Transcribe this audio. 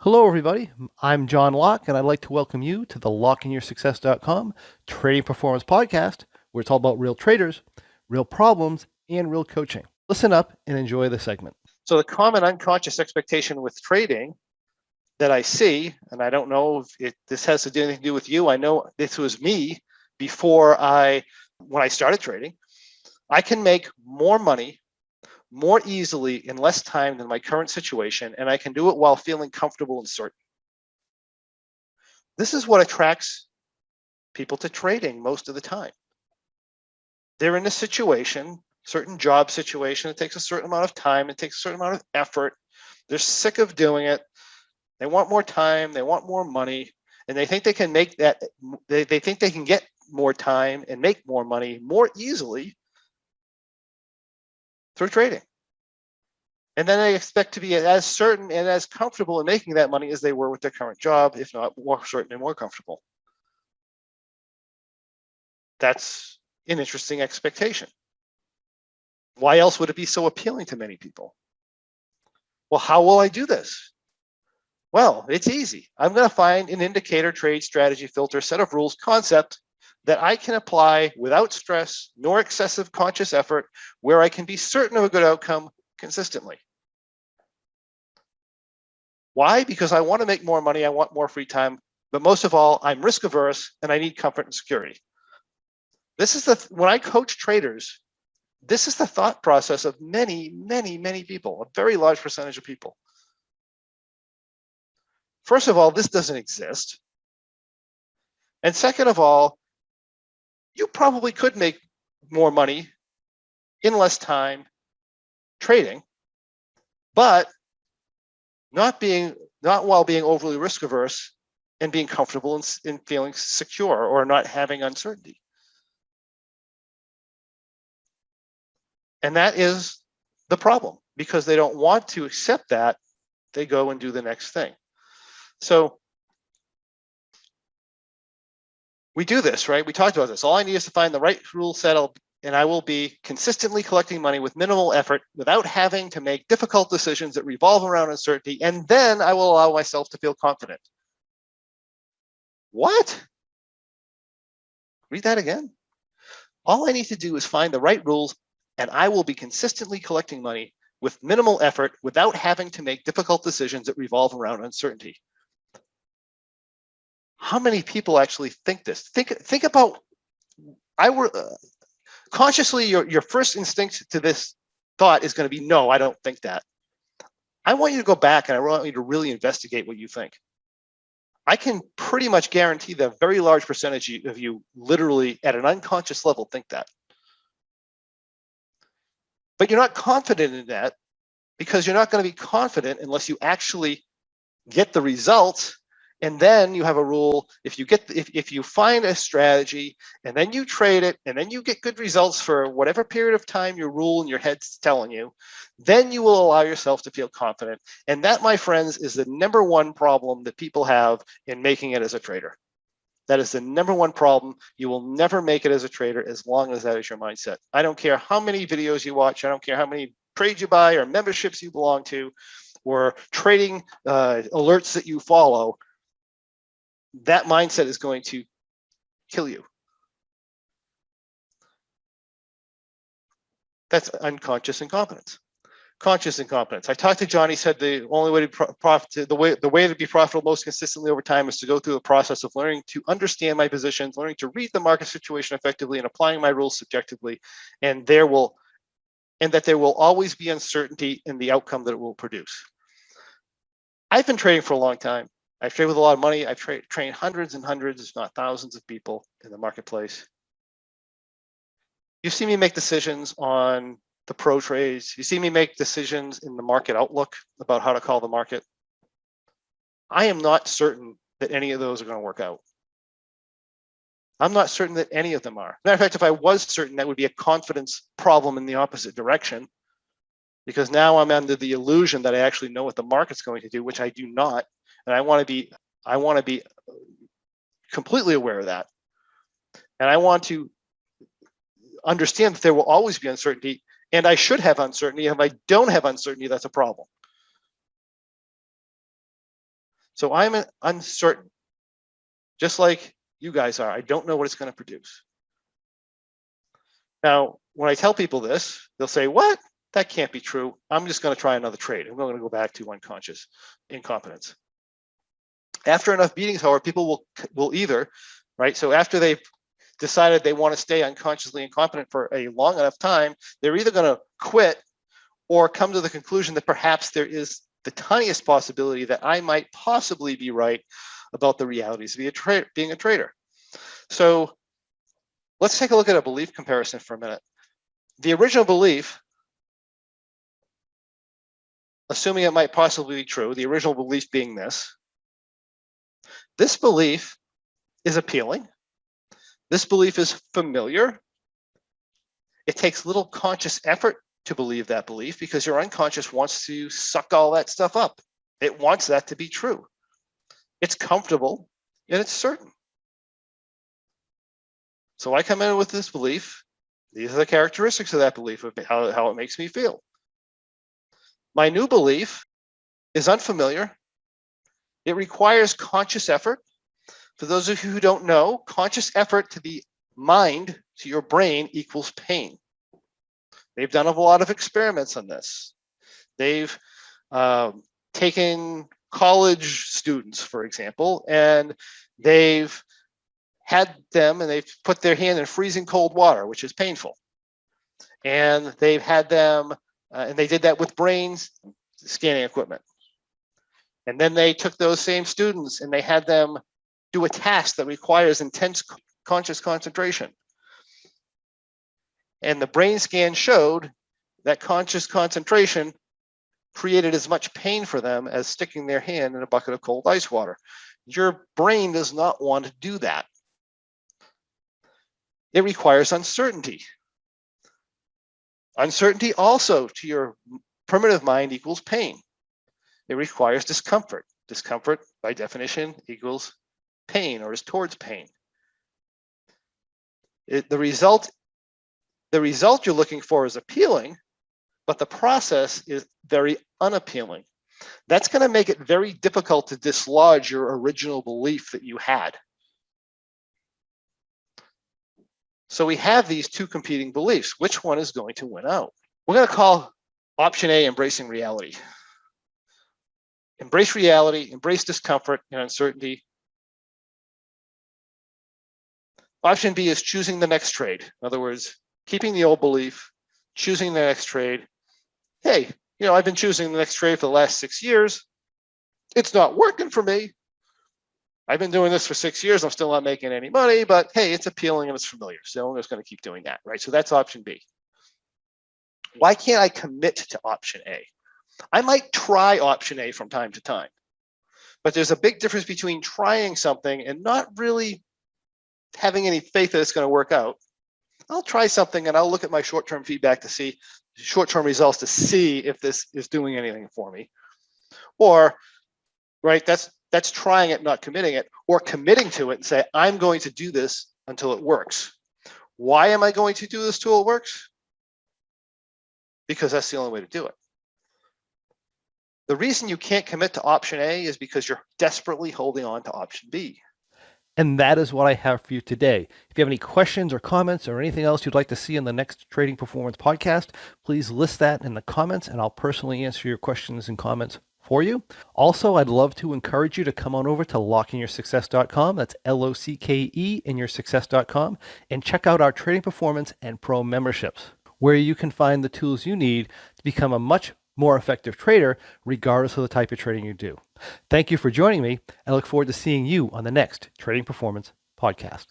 Hello, everybody. I'm John Locke, and I'd like to welcome you to the LockeInYourSuccess.com Trading Performance Podcast, where it's all about real traders, real problems, and real coaching. Listen up and enjoy the segment. So the common unconscious expectation with trading that I see, and I don't know if this has to do anything to do with you. I know this was me when I started trading. I can make more money more easily in less time than my current situation, and I can do it while feeling comfortable and certain. This is what attracts people to trading most of the time. They're in a situation, certain job situation, it takes a certain amount of time, it takes a certain amount of effort. They're sick of doing it. They want more time, they want more money, and they think they can make that, they think they can get more time and make more money more easily through trading. And then they expect to be as certain and as comfortable in making that money as they were with their current job, if not more certain and more comfortable. That's an interesting expectation. Why else would it be so appealing to many people? Well, how will I do this? Well, it's easy. I'm going to find an indicator, trade, strategy, filter, set of rules, concept that I can apply without stress nor excessive conscious effort, where I can be certain of a good outcome consistently. Why? Because I want to make more money, I want more free time, but most of all, I'm risk averse and I need comfort and security. This is when I coach traders, this is the thought process of many, many, many people, a very large percentage of people. First of all, this doesn't exist. And second of all, you probably could make more money in less time trading, but not while being overly risk averse and being comfortable in feeling secure or not having uncertainty. And that is the problem, because they don't want to accept that. They go and do the next thing. So we do this, right? We talked about this. All I need is to find the right rule set, and I will be consistently collecting money with minimal effort without having to make difficult decisions that revolve around uncertainty. And then I will allow myself to feel confident. What? Read that again. All I need to do is find the right rules, and I will be consistently collecting money with minimal effort without having to make difficult decisions that revolve around uncertainty. How many people actually think this? Think about, consciously, your first instinct to this thought is going to be, no, I don't think that. I want you to go back and I want you to really investigate what you think. I can pretty much guarantee that a very large percentage of you literally at an unconscious level think that. But you're not confident in that, because you're not going to be confident unless you actually get the results. And then you have a rule: if you find a strategy and then you trade it and then you get good results for whatever period of time your rule in your head's telling you, then you will allow yourself to feel confident. And that, my friends, is the number one problem that people have in making it as a trader. That is the number one problem. You will never make it as a trader as long as that is your mindset. I don't care how many videos you watch. I don't care how many trades you buy or memberships you belong to or trading alerts that you follow. That mindset is going to kill you. That's unconscious incompetence. Conscious incompetence. I talked to John. He said the only way to the way to be profitable most consistently over time is to go through the process of learning to understand my positions, learning to read the market situation effectively, and applying my rules subjectively. And that there will always be uncertainty in the outcome that it will produce. I've been trading for a long time. I've traded with a lot of money. I've trained hundreds and hundreds, if not thousands, of people in the marketplace. You see me make decisions on the pro trades. You see me make decisions in the market outlook about how to call the market. I am not certain that any of those are going to work out. I'm not certain that any of them are. Matter of fact, if I was certain, that would be a confidence problem in the opposite direction, because now I'm under the illusion that I actually know what the market's going to do, which I do not. And I want to be completely aware of that. And I want to understand that there will always be uncertainty, and I should have uncertainty. If I don't have uncertainty, that's a problem. So I'm uncertain, just like you guys are. I don't know what it's going to produce. Now, when I tell people this, they'll say, what? That can't be true. I'm just going to try another trade. I'm going to go back to unconscious incompetence. After enough meetings, however, people will either, right? So after they've decided they want to stay unconsciously incompetent for a long enough time, they're either going to quit or come to the conclusion that perhaps there is the tiniest possibility that I might possibly be right about the realities of being a trader. So let's take a look at a belief comparison for a minute. The original belief, assuming it might possibly be true, the original belief being this belief is appealing. This belief is familiar. It takes little conscious effort to believe that belief because your unconscious wants to suck all that stuff up. It wants that to be true. It's comfortable and it's certain. So I come in with this belief. These are the characteristics of that belief, of how it makes me feel. My new belief is unfamiliar. It requires conscious effort. For those of you who don't know, conscious effort to the mind, to your brain, equals pain. They've done a lot of experiments on this. They've taken college students, for example, and they've had them and they've put their hand in freezing cold water, which is painful. And they've had them, and they did that with brain scanning equipment. And then they took those same students and they had them do a task that requires intense conscious concentration. And the brain scan showed that conscious concentration created as much pain for them as sticking their hand in a bucket of cold ice water. Your brain does not want to do that. It requires uncertainty. Uncertainty also to your primitive mind equals pain. It requires discomfort. Discomfort, by definition, equals pain or is towards pain. The result you're looking for is appealing, but the process is very unappealing. That's going to make it very difficult to dislodge your original belief that you had. So we have these two competing beliefs. Which one is going to win out? We're going to call option A embracing reality. Embrace reality, embrace discomfort and uncertainty. Option B is choosing the next trade. In other words, keeping the old belief, choosing the next trade. Hey, I've been choosing the next trade for the last 6 years. It's not working for me. I've been doing this for 6 years. I'm still not making any money, but hey, it's appealing and it's familiar. So I'm just going to keep doing that, right? So that's option B. Why can't I commit to option A? I might try option A from time to time, but there's a big difference between trying something and not really having any faith that it's going to work out. I'll try something and I'll look at my short-term feedback to see short-term results to see if this is doing anything for me. Or, right, that's trying it, not committing it, or committing to it and say, I'm going to do this until it works. Why am I going to do this till it works? Because that's the only way to do it. The reason you can't commit to option A is because you're desperately holding on to option B. And that is what I have for you today. If you have any questions or comments or anything else you'd like to see in the next Trading Performance podcast, please list that in the comments and I'll personally answer your questions and comments for you. Also, I'd love to encourage you to come on over to lockeinyoursuccess.com. That's LOCKE in yoursuccess.com and check out our Trading Performance and Pro memberships, where you can find the tools you need to become a much more effective trader, regardless of the type of trading you do. Thank you for joining me. I look forward to seeing you on the next Trading Performance podcast.